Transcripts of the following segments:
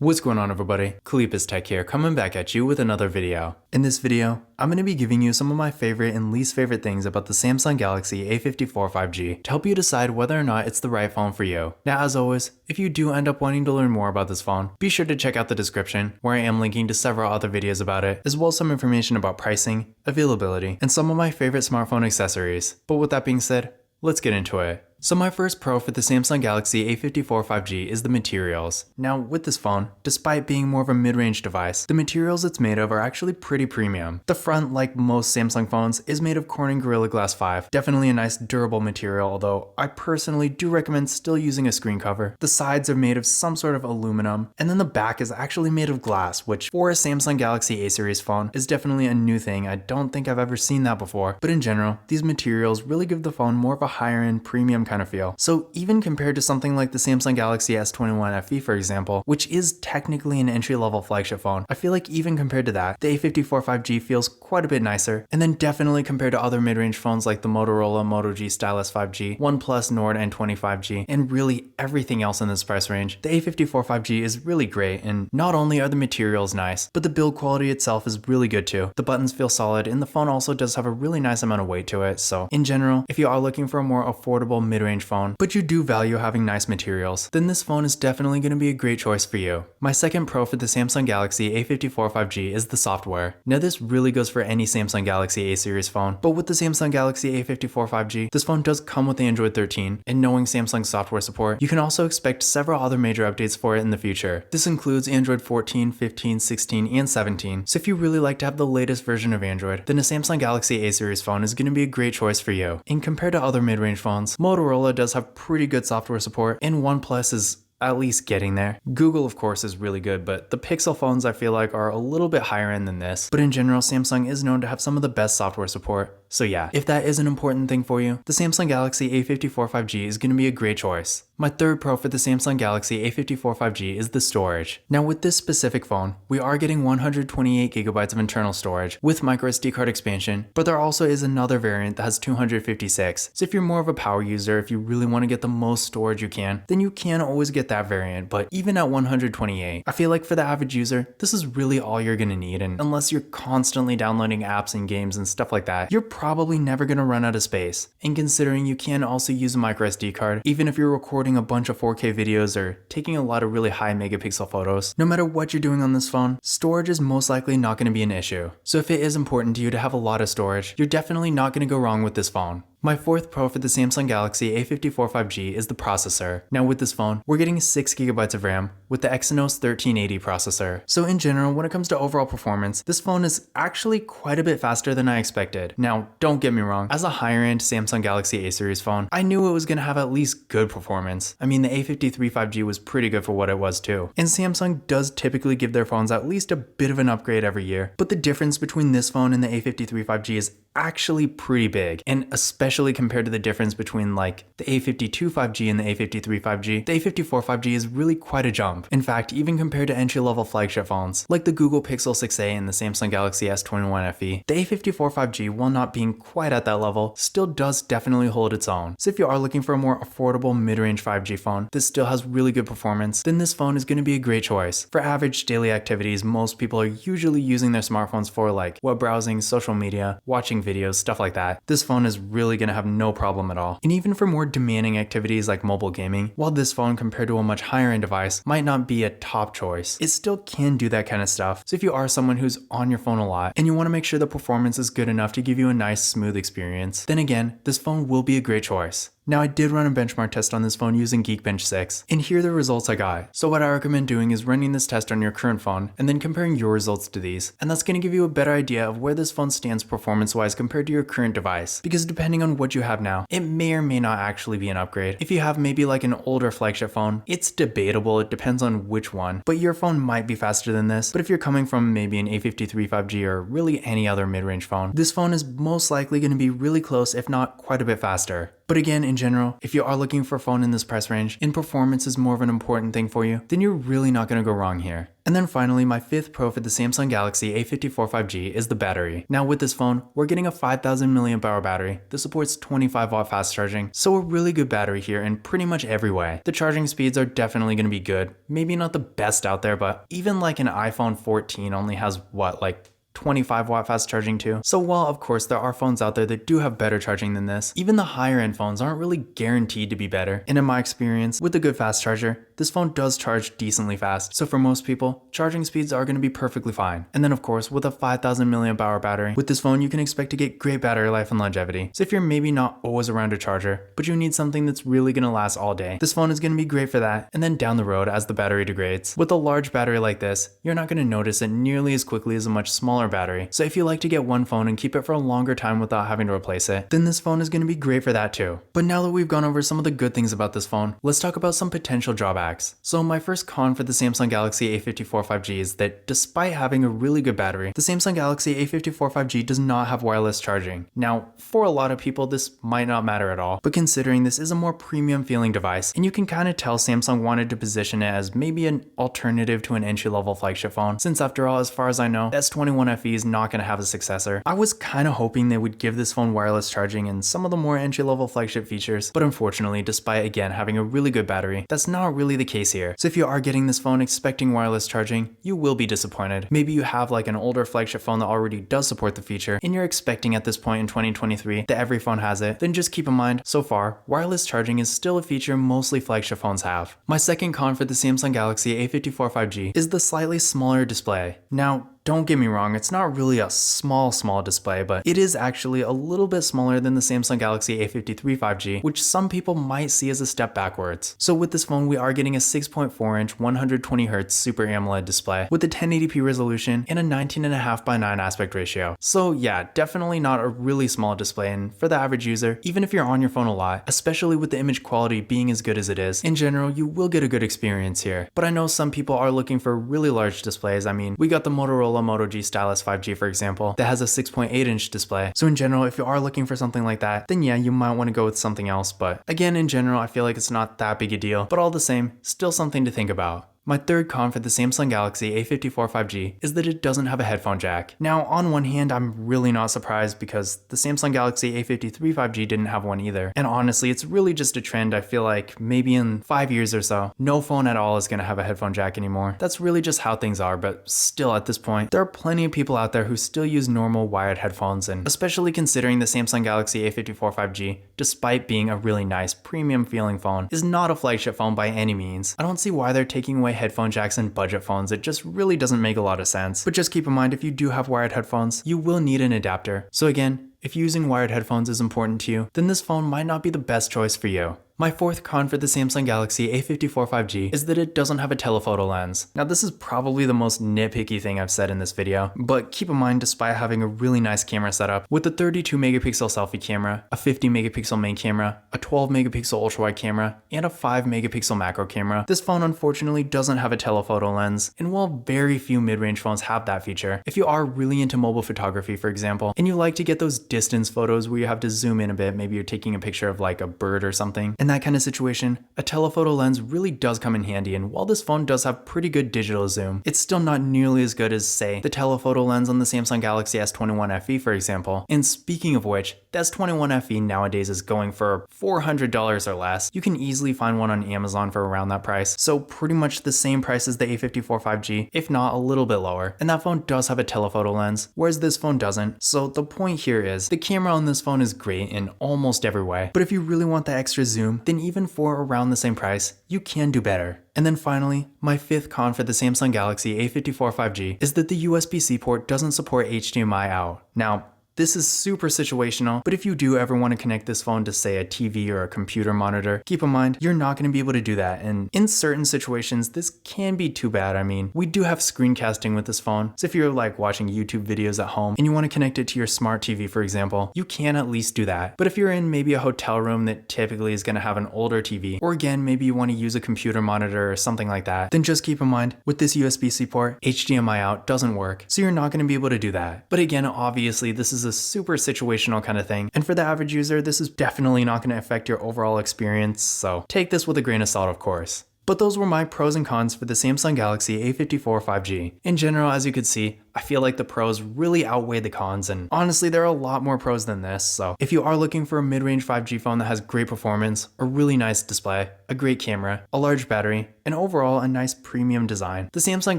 What's going on, everybody? Kalipis Tech here, coming back at you with another video. In this video, I'm going to be giving you some of my favorite and least favorite things about the Samsung Galaxy A54 5G to help you decide whether or not it's the right phone for you. Now, as always, if you do end up wanting to learn more about this phone, be sure to check out the description, where I am linking to several other videos about it, as well as some information about pricing, availability, and some of my favorite smartphone accessories. But with that being said, let's get into it. So my first pro for the Samsung Galaxy A54 5G is the materials. Now with this phone, despite being more of a mid-range device, the materials it's made of are actually pretty premium. The front, like most Samsung phones, is made of Corning Gorilla Glass 5. Definitely a nice durable material, although I personally do recommend still using a screen cover. The sides are made of some sort of aluminum, and then the back is actually made of glass, which for a Samsung Galaxy A series phone is definitely a new thing. I don't think I've ever seen that before, but in general, these materials really give the phone more of a higher end premium kind of feel. So even compared to something like the Samsung Galaxy S21 FE, for example, which is technically an entry-level flagship phone, I feel like even compared to that, the A54 5G feels quite a bit nicer. And then definitely compared to other mid-range phones like the Motorola Moto G Stylus 5G, OnePlus Nord N20 5G, and really everything else in this price range, the A54 5G is really great. And not only are the materials nice, but the build quality itself is really good too. The buttons feel solid, and the phone also does have a really nice amount of weight to it. So in general, if you are looking for a more affordable mid-range phone, but you do value having nice materials, then this phone is definitely going to be a great choice for you. My second pro for the Samsung Galaxy A54 5G is the software. Now this really goes for any Samsung Galaxy A series phone, but with the Samsung Galaxy A54 5G, this phone does come with Android 13, and knowing Samsung's software support, you can also expect several other major updates for it in the future. This includes Android 14, 15, 16, and 17, so if you really like to have the latest version of Android, then a Samsung Galaxy A series phone is going to be a great choice for you. And compared to other mid-range phones, Motorola does have pretty good software support, and OnePlus is at least getting there. Google, of course, is really good, but the Pixel phones I feel like are a little bit higher end than this. But in general, Samsung is known to have some of the best software support. So yeah, if that is an important thing for you, the Samsung Galaxy A54 5G is going to be a great choice. My third pro for the Samsung Galaxy A54 5G is the storage. Now with this specific phone, we are getting 128GB of internal storage with microSD card expansion, but there also is another variant that has 256. So if you're more of a power user, if you really want to get the most storage you can, then you can always get that variant. But even at 128, I feel like for the average user, this is really all you're going to need. And unless you're constantly downloading apps and games and stuff like that, you're probably never going to run out of space. And considering you can also use a microSD card, even if you're recording a bunch of 4K videos or taking a lot of really high megapixel photos, no matter what you're doing on this phone, storage is most likely not going to be an issue. So if it is important to you to have a lot of storage, you're definitely not going to go wrong with this phone. My fourth pro for the Samsung Galaxy A54 5G is the processor. Now with this phone, we're getting 6GB of RAM with the Exynos 1380 processor. So in general, when it comes to overall performance, this phone is actually quite a bit faster than I expected. Now, don't get me wrong, as a higher end Samsung Galaxy A series phone, I knew it was going to have at least good performance. I mean, the A53 5G was pretty good for what it was too. And Samsung does typically give their phones at least a bit of an upgrade every year. But the difference between this phone and the A53 5G is actually pretty big, and especially compared to the difference between like the A52 5G and the A53 5G, the A54 5G is really quite a jump. In fact, even compared to entry-level flagship phones like the Google Pixel 6a and the Samsung Galaxy S21 FE, the A54 5G, while not being quite at that level, still does definitely hold its own. So if you are looking for a more affordable mid-range 5G phone that still has really good performance, then this phone is going to be a great choice. For average daily activities, most people are usually using their smartphones for like web browsing, social media, watching videos, stuff like that. This phone is really going to have no problem at all. And even for more demanding activities like mobile gaming, while this phone compared to a much higher end device might not be a top choice, it still can do that kind of stuff. So if you are someone who's on your phone a lot and you want to make sure the performance is good enough to give you a nice smooth experience, then again, this phone will be a great choice. Now I did run a benchmark test on this phone using Geekbench 6, and here are the results I got. So what I recommend doing is running this test on your current phone and then comparing your results to these, and that's going to give you a better idea of where this phone stands performance wise compared to your current device, because depending on what you have now, it may or may not actually be an upgrade. If you have maybe like an older flagship phone, it's debatable, it depends on which one, but your phone might be faster than this. But if you're coming from maybe an A53 5G or really any other mid-range phone, this phone is most likely going to be really close, if not quite a bit faster. But again, in general, if you are looking for a phone in this price range and performance is more of an important thing for you, then you're really not going to go wrong here. And then finally, my fifth pro for the Samsung Galaxy A54 5G is the battery. Now with this phone, we're getting a 5000 mAh battery that supports 25 watt fast charging, so a really good battery here in pretty much every way. The charging speeds are definitely going to be good, maybe not the best out there, but even like an iPhone 14 only has what, like 25 watt fast charging too. So while of course there are phones out there that do have better charging than this, even the higher end phones aren't really guaranteed to be better. And in my experience, with a good fast charger, this phone does charge decently fast. So for most people, charging speeds are going to be perfectly fine. And then of course, with a 5000 mAh battery, with this phone you can expect to get great battery life and longevity. So if you're maybe not always around a charger, but you need something that's really going to last all day, this phone is going to be great for that. And then down the road, as the battery degrades, with a large battery like this, you're not going to notice it nearly as quickly as a much smaller battery. So if you like to get one phone and keep it for a longer time without having to replace it, then this phone is going to be great for that too. But now that we've gone over some of the good things about this phone, let's talk about some potential drawbacks. So my first con for the Samsung Galaxy A54 5G is that despite having a really good battery, the Samsung Galaxy A54 5G does not have wireless charging. Now, for a lot of people, this might not matter at all, but considering this is a more premium feeling device, and you can kind of tell Samsung wanted to position it as maybe an alternative to an entry-level flagship phone, since after all, as far as I know, S21 FE is not going to have a successor. I was kind of hoping they would give this phone wireless charging and some of the more entry-level flagship features, but unfortunately, despite again having a really good battery, that's not really the case here. So if you are getting this phone expecting wireless charging, you will be disappointed. Maybe you have like an older flagship phone that already does support the feature, and you're expecting at this point in 2023 that every phone has it, then just keep in mind, so far, wireless charging is still a feature mostly flagship phones have. My second con for the Samsung Galaxy A54 5G is the slightly smaller display. Now, don't get me wrong, it's not really a small display, but it is actually a little bit smaller than the Samsung Galaxy A53 5G, which some people might see as a step backwards. So with this phone, we are getting a 6.4-inch 120Hz Super AMOLED display with a 1080p resolution and a 19.5:9 aspect ratio. So yeah, definitely not a really small display, and for the average user, even if you're on your phone a lot, especially with the image quality being as good as it is, in general, you will get a good experience here. But I know some people are looking for really large displays. I mean, we got the Motorola Moto G Stylus 5G, for example, that has a 6.8-inch display. So in general, if you are looking for something like that, then yeah, you might want to go with something else. But again, in general, I feel like it's not that big a deal, but all the same, still something to think about. My third con for the Samsung Galaxy A54 5G is that it doesn't have a headphone jack. Now, on one hand, I'm really not surprised because the Samsung Galaxy A53 5G didn't have one either. And honestly, it's really just a trend. I feel like maybe in 5 years or so, no phone at all is going to have a headphone jack anymore. That's really just how things are, but still at this point, there are plenty of people out there who still use normal wired headphones, and especially considering the Samsung Galaxy A54 5G, despite being a really nice premium feeling phone, is not a flagship phone by any means. I don't see why they're taking away headphone jacks in budget phones. It just really doesn't make a lot of sense. But just keep in mind, if you do have wired headphones, you will need an adapter. So again, if using wired headphones is important to you, then this phone might not be the best choice for you. My fourth con for the Samsung Galaxy A54 5G is that it doesn't have a telephoto lens. Now this is probably the most nitpicky thing I've said in this video, but keep in mind, despite having a really nice camera setup with a 32 megapixel selfie camera, a 50 megapixel main camera, a 12 megapixel ultra wide camera, and a 5 megapixel macro camera, this phone unfortunately doesn't have a telephoto lens. And while very few mid-range phones have that feature, if you are really into mobile photography, for example, and you like to get those distance photos where you have to zoom in a bit, maybe you're taking a picture of like a bird or something, and that kind of situation, a telephoto lens really does come in handy. And while this phone does have pretty good digital zoom, it's still not nearly as good as, say, the telephoto lens on the Samsung Galaxy S21 FE, for example. And speaking of which, the S21 FE nowadays is going for $400 or less. You can easily find one on Amazon for around that price. So pretty much the same price as the A54 5G, if not a little bit lower. And that phone does have a telephoto lens, whereas this phone doesn't. So the point here is, the camera on this phone is great in almost every way. But if you really want the extra zoom, then even for around the same price, you can do better. And then finally, my fifth con for the Samsung Galaxy A54 5G is that the USB-C port doesn't support HDMI out. Now, this is super situational, but if you do ever want to connect this phone to, say, a TV or a computer monitor, keep in mind, you're not going to be able to do that. And in certain situations, this can be too bad. I mean, we do have screencasting with this phone. So if you're like watching YouTube videos at home and you want to connect it to your smart TV, for example, you can at least do that. But if you're in maybe a hotel room that typically is going to have an older TV, or again, maybe you want to use a computer monitor or something like that, then just keep in mind, with this USB-C port, HDMI out doesn't work. So you're not going to be able to do that. But again, obviously, this is a a super situational kind of thing, and for the average user, this is definitely not going to affect your overall experience, so take this with a grain of salt, of course. But those were my pros and cons for the Samsung Galaxy A54 5G. In general, as you could see, I feel like the pros really outweigh the cons, and honestly there are a lot more pros than this, so if you are looking for a mid-range 5G phone that has great performance, a really nice display, a great camera, a large battery, and overall a nice premium design, the Samsung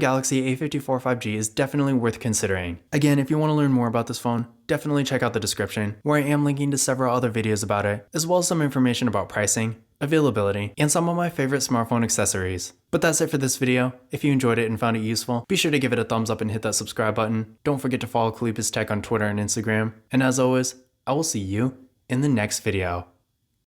Galaxy A54 5G is definitely worth considering. Again, if you want to learn more about this phone, definitely check out the description, where I am linking to several other videos about it, as well as some information about pricing, availability, and some of my favorite smartphone accessories. But that's it for this video. If you enjoyed it and found it useful, be sure to give it a thumbs up and hit that subscribe button. Don't forget to follow Kalipis Tech on Twitter and Instagram. And as always, I will see you in the next video.